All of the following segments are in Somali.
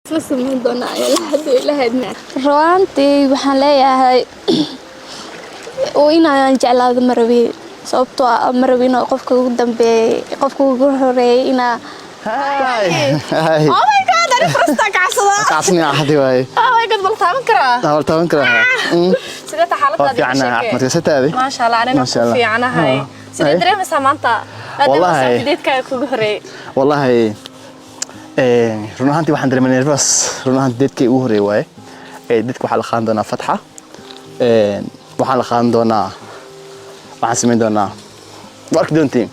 سمين دونا لحد إلى هدنا runtii waxaan leeyahay oo inaan jeclaado marabi sababtoo ah marabi inuu qofka ugu dambeeyay qofka ugu horeeyay ina هاي Oh my god أنا فرصة كعصدة كعصني أحدي واي Oh my god بلطام كرا هولتان كره سيدة حالة في عنا أحمد كسرت هذه ما شاء الله أنا ما شاء الله. في عنا هاي سيدة هاي. دريم سامانتا والله. بديت كوجهري والله run ahaantii waxaan dareemay nervous run ahaantii dadkii ugu horeeyay waaye dadka waxaa la qaadan doonaa fatxa waxaan la qaadan doonaa waxaan samayn doonaa wark doontiin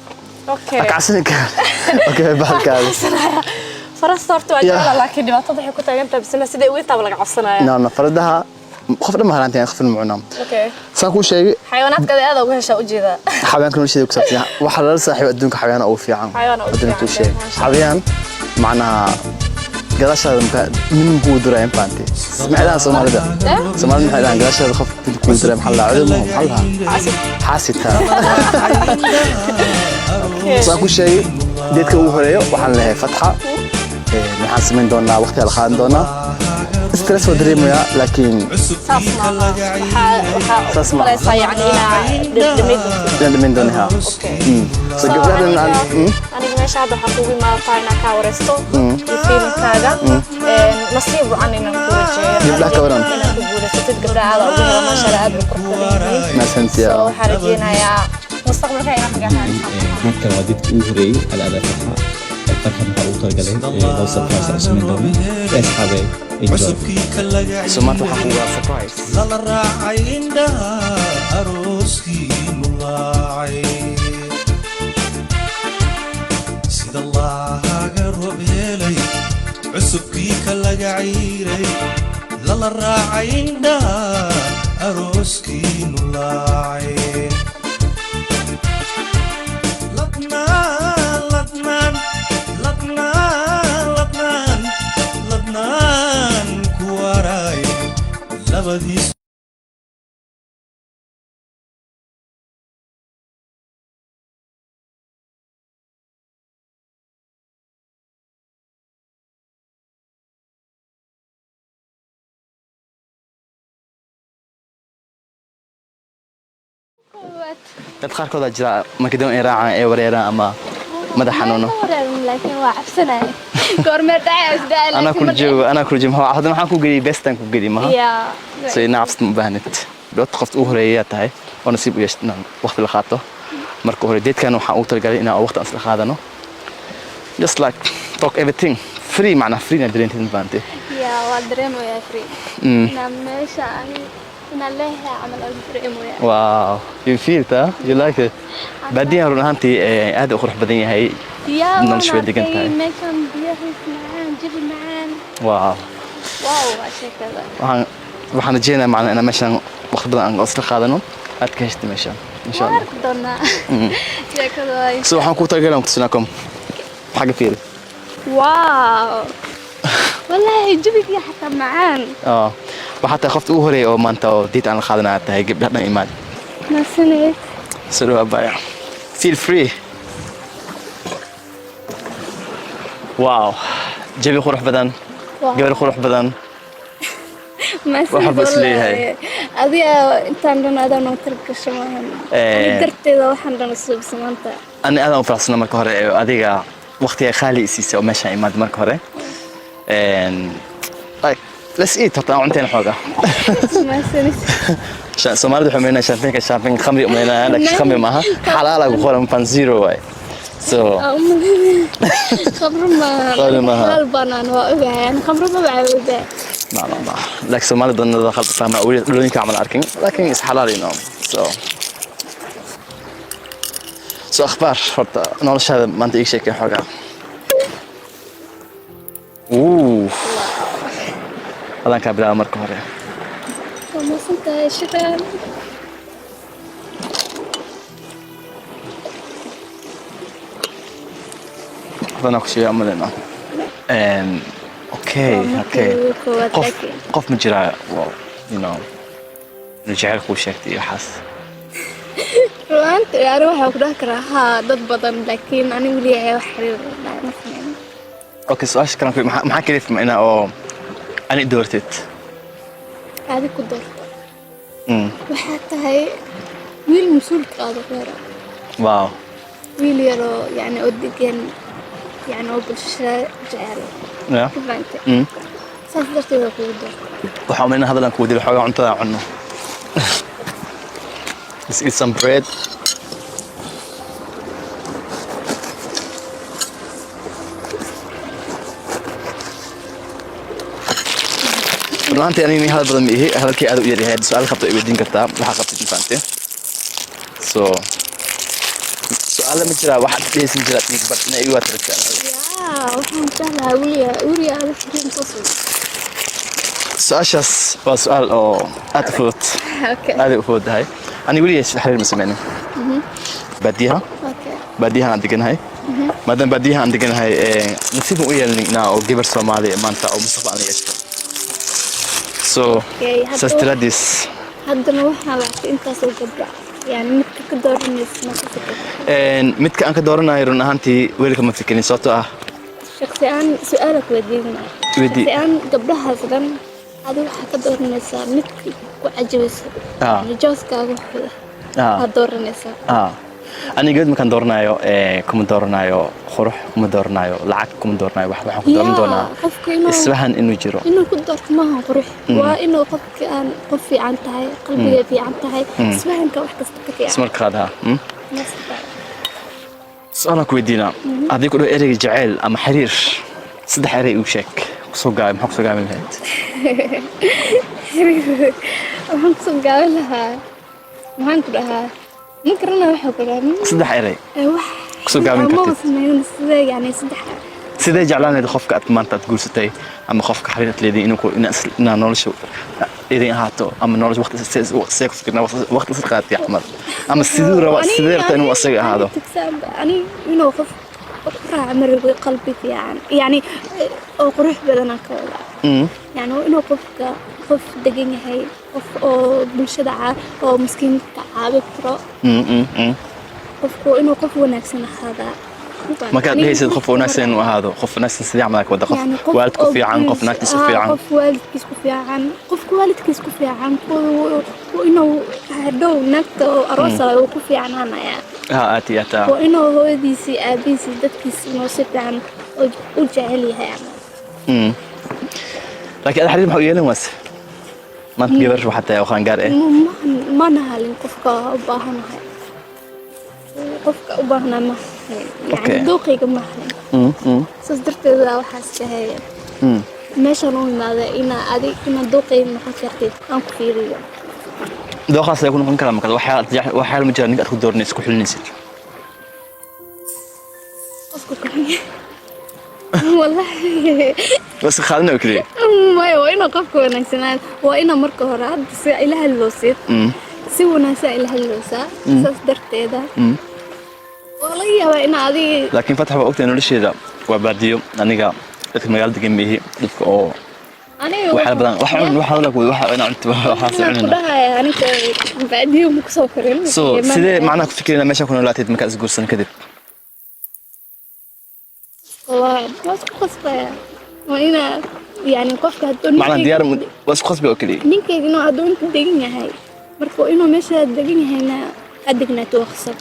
أوكي kacsiin ka okay bahalkaada فرصة صارت واجهة لكن ما تضحي كنت أنت بس أنا سيدة وين تبغى عصنا naana faradaha qof dhamma halanteen qof ilmuunam أوكي saan ku sheegay حيوانات كذا هذا وش أوجيذا xayawaanka nolosheeda ku saabsan waxa la saaxiib adduunka xayawaan ugu fiican xayawaan ugu fiican, adduunka sheeg masha Allah. xayawaan macnaha gadaashaada min ku durayeen baanti smaacadaha Soomaalida Soomaalida maxay dhahaan gadaashaada qof ku durayeen maxaa la cudurmo maxaa xaasita saan ku sheegay dadka ugu horeeyo waxaan leeyahay fatxa waxaan samayn doonaa waqti la qaadan doonaa stress oo dareemaya laakiin صاص ما يعني أنا دميت من دونها أوكي so gabadhan aan أنا ماشي هذا حقوقي ما طاينا كاورستو يفيلم كذا نصيب عني نقول جبلها كوران. نقول ستة قبل هذا وجهها ما شاء الله أدرك ما سنتي وحرجينا يا مستقبل كاي حاجة هادكا waa dadkii ugu horeeyay alaada farxa farxa maxaa ugu talagalay loo surprise cusman doona asxaabay cusubkii ka laga so maanta waxaan ku waa surprise lala raacay indhaha arooskii mulaacay sida laaga roob helay cusubkii ka laga ciiray lala raacay indhaha arooskii mulaacay ladnaan ku waray labadiis dad qaarkood jira markii doon ay raacaan ee wareeraan ama madax xanuuno laakiin waa cabsanahay goorma dhacay isdaal أنا كل جيم هذا ما حكون قريب بس تنكو قريب ما yaa سي نعرف مبهنت بيوت قفت أهريات هاي ونسيب ويش وقت اللي خاطه مركو هريديت كانوا حاوت الجري إن وقت أصل خاذنه just like talk everything free معنا free ندرين تنبانتي yaa waa dareemo yaa free ina meesha ina leeyahay camal oo dareemo yaa واو you feel that you like it بعدين رون هانتي هذا أخرج بدني هاي yaa nolol shway degan tahay. meeshan biyahiis macaan jabi macaan واو wow waa sheekada waxaan rajeynayaa macna inaan meeshan waqti badan aan isla qaadano aad ka heshto meeshan insha Allah arki doonaa sheekada waay so waxaan ku tagay inaan ku tusinakom xaga fiiri wow wallahi jabiga xataa macaan waxaa tahay qofta ugu horeeya oo maanta oo diid aan la qaadanaya tahay gabdhaha dhan imaad nasanay soo dhawaad baya feel free wow jabi qurux badan gabar qurux badan waxba is leeyahay. adiga intaan dhan adan oo tarkasho maahan darteeda waxaan dhan soo bismaanta ani aad aan u faraxsana marka hore ee adiga waqtiga qaali isiisay oo meesha imaad marka hore like let's eat horta aan cunteen xoogaa maasanid Soomaalida waxay meenayaan champagne khamri umeenayaan laakiin khamri maaha xalaal lagu qoran pan zero way so خمر ما خمر ما حلال بنان وأوعى خمر ما بعوده ما لكن Soomaalida dad dad khaldan ma looyinka camal arkin laakiin is xalaal inoo so akhbaar horta noloshaada maanta ii sheekay xoogaa هذا كان بلا مركو هري وما صنت شغال هذا نقش عملنا اوكي قف مجرى واو يو نو رجع لك وشكتي حاس ruanta yaar waxa ku dhax karaa ha dad badan laakiin ani wali ay wax xiriir اوكي سؤال كلام maxaa kale fahmayna oo أنا دورتت aadi ku doorto waxaa tahay wiil mas-uulka aada reera واو wiil yaroo yani oo degan yani oo bulshada jecel يا ku fahamtay saas darteeda kugu doorto waxaan umaleynaa hadal aan ku wadiyo xoogaa cuntada aan cunno let's eat some bread runtii anigii hadal badan ma ihi hadalkii aad u yar yahay su'aal qabto ay weydiin kartaa waxa qabtay infaante so su'aal ma jira wax dhaysan jira tig bar inay igu atrashaan yaa waxaan jeclahay weliya aada xiriin soo su'aashaas waa su'aal oo aad u fudud okay aad u fududahay aniga weligeed xiriir ma sameynin baadiyaha okay baadiyaha aan deganahay maadaama baadiyaha aan deganahay nasiib u yeelnaa oo gabar Soomaali maanta oo mustaqbal aan yeesho so sastiradis haddana waxaa lacagtay intaasoo gabdha yani midka ka dooranaysa ma ka fikir midka aan ka dooranayo run ahaantii weelka ma fikirin sababtoo ah shakhsi aan su'aala ku weydiinaa Weydii. shakhsi aan gabdhahaas dhan adiga waxaa ka dooranaysaa midka ku cajabaysa yani jooskaaga waxooda aad dooranaysaa aniga geed markaan dooranayo kuma dooranayo qurux kuma dooranayo lacag kuma dooranayo waxaan ku dooran doonaa qofka inuu isfahan inuu jiro inuu ku doorto maaha qurux waa inuu qofka aan qof fiican tahay qalbiga fiican tahay isfahanka wax kasta ka fiican ismarka qaadaha su'aalaan ku weydiinaa haddii ku dhaho ereyga jacayl ama xiriir saddex erey uu sheeg kusoo gaabay maxaa kusoo gaabin lahayd waxaan kusoo gaabin lahaa maxaan ku dhahaa ma garanaa waxaa ku dhahaa saddex erey wax kusoo gaabin ma kartid sameyn sidee yani saddex sidee jeclaan lahayd qofka aad maanta aad guursatay ama qofka xiriirad leedahay inaa nolosha idin ahaato ama nolosha waqti see ku fikirnaa waqti isla qaatay axmed ama siduu rabaa sidee rabtaa inuu asaga ahaado ani inuu qof raaca marigo qalbi fiican yani oo qurux badan aan ka wada yani inuu qofka qof degan yahay qof oo bulshada oo miskiinka caabi karo qofku inuu qof wanaagsan ahaadaa markaad dhehaysid qof wanaagsan inuu ahaado qof wanaagsan sidee camal ka wada qof waalidku fiican qof naagtiisa fiican qof waalidkiis ku fiican qofka waalidkiis ku fiican inuu hadhow naagta oo aroosa uu ku fiicnaanaya aati ata waa inuu hooyadiisii aabihiisii dadkiisa inuu si fiican u jecel yahay laakiin xiriir maxaa u yeelan waase maanta gabar waxaa tahay oo qaangaar ah ma nahalin qofka u baahanahay qofka u baahnaa ma yani dooqayga ma halin saas darteeda waxaas tahay meeshaan u imaada inaa dooqayga noqon kartid aan ku fiiriyo dooqaas ay ku noqon karaa marka waxyaalo ma jiraan ninka aad ku dooranaysid ku xulinaysid qofka kaliya wallahi bas qaadana oo kaliya maya waa inuu qofka wanaagsanaan waa inaa marka hore hadda si ila hadloosid si wanaagsan ila hadloosaa saas darteeda waa laga yaabaa inaa adiga laakiin fatax waa ogtahay nolosheeda waa baadiyo aniga dadka magaalada degan mihi dadka oo waxaa badan waxa la kuwada waxa inaan cunto waxa socnaa kudhahay aniga baadiyo ma kusoo korin so sidee macnaha ku fikirina meesha ku noolaateed markaa isguursan kadib waa isku qasbaya waa inaa yani qofka hadduu macnaha diyaar waa isku qasbi oo kaliya ninkayga inuu hadduu inta degan yahay marka inuu meesha degan yahayna aad degnaato waa khasab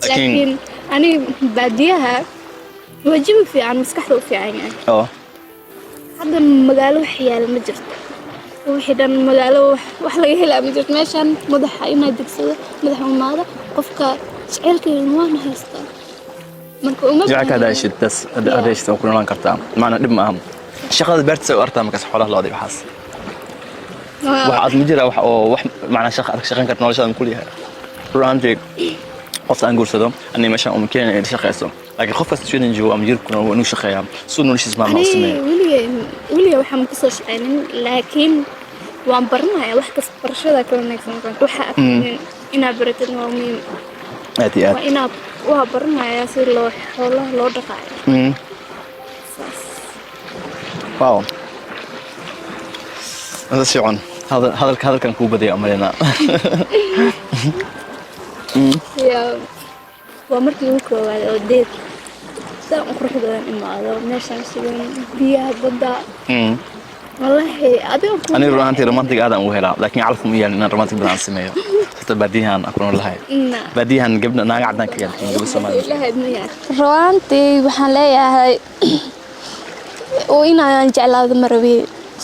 laakiin aniga baadiyaha waa jawi fiican maskaxda u fiican yahay hadda magaalo wax yaala ma jirto wixii dhan magaalo wax laga helaa ma jirto meeshaan madaxa inaa degsado madaxa umaada qofka jaceylkeena waana haystaa marka uma jacayl ka daashid das adeeshta oo ku noolaan kartaa macna dhib ma aha shaqada beerta oo artaa markaas xoolaha loo waxaas wax aad ma jira wax oo wax macna shaqan kartaa noloshaada ku leeyahay runtii qof aan guursado anay meeshaan u keenay inay shaqeyso laakiin qofkaas sidoo joogo ama jirkuna waa inuu shaqeeyaa soo noloshiisa ma sameeyo weliga waxaan ka soo shaqeynin laakiin waan baranayaa wax kasta barashada ka wanaagsan waxa inaa baratid waa muhiim aad iyo aad waa inaa waa baranayaa si loo xoolaha loo dhaqaayo wow هذا شيء هذا كان كوبا دي أمرنا waa markii ugu koowaad oo deed saan qurux badan imaado meeshaan sugan biyaha badda wallahi adiga أنا رون هانتي رومانتيك هذا وهلا لكن أعرف ميال إن رومانتيك بدنا نسميه حتى بعديها أكون لها بعديها قبل نقعد نكيل قبل سماء ruantii waxaan leeyahay oo inaan jeclaado marabi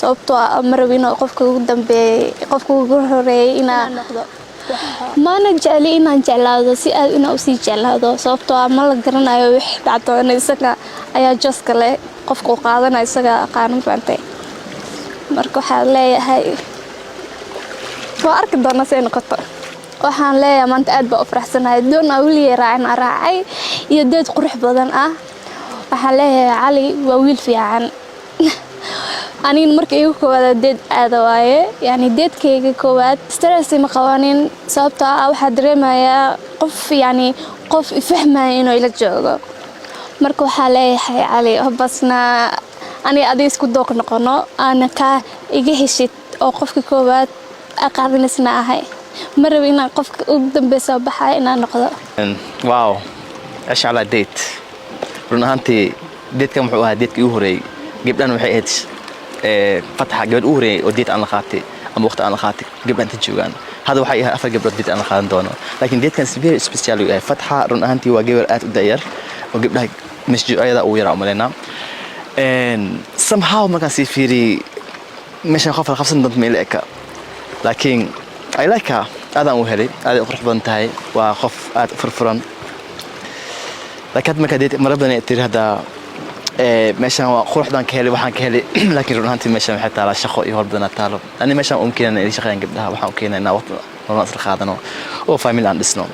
sababtoo ah marabi inuu qofka ugu dambeeyay qofka ugu horeeyay inaan noqdo maana jecli inaan jeclaado si aad inaan usii jeclaado sababtoo ah ma la garanayo wix dhacdo isaga ayaa jaska leh qofka uu qaadanayo isaga qaanan faantay marka waxaan leeyahay waa arki doonaa say noqoto waxaan leeyahay maanta aad baa u faraxsanahay doon aan weli raacay iyo deed qurux badan ah waxaan leeyahay cali waa wiil fiican aniin markii igu koowaad deed aad waaye yani deedkayga koowaad stress ma qabanin sababtoo ah waxa dareemayaa qof ifahmaya inuu ila joogo marka waxaan leeyahay cali basna ani adii isku dooq noqono ana ka iga heshid oo qofka koowaad aqaadinasna ahay maraba inaan qofka ugu dambeysay baxay inaan noqdo واو ايش على ديت رون هانتي ديت كم وحوها ديت كي هوري قبل أنا وحيد فتحة قبل هوري وديت أنا خاتي أما وقت أنا خاتي قبل أن تجوان هذا وحيها أفر قبل ديت أنا خاتن دونه لكن ديت كان سبير سبيشال فتحة رون هانتي وقبل آت الداير وقبلها مش جو أيضا ويرا عملنا somehow ما كان سيفيري مش نخاف الخفص ضد ميلك لكن I like her هذا وهلي هذا قرح بنتهاي وخف آت فرفران لكن ما كديت مربنا يأتي هذا ماشان قرح دان كهلي وحن كهلي لكن رون هانتي ماشان حتى على شخو يهرب بدنا تالو أنا ماشان ممكن أن يشخين قبلها وحن ممكن أن وقت نصر خادنو أو فاميل عندسنو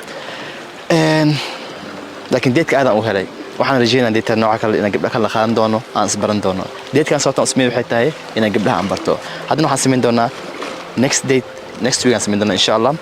لكن ديت كهذا وهلي وحن رجينا ديت النوع كله إن قبلها كله خان دونه أنس برن دونه ديت كان صوت اسمي وحتى إن قبلها أمبرتو هذا نوع حسمين دونه next week نسمين دونه إن شاء الله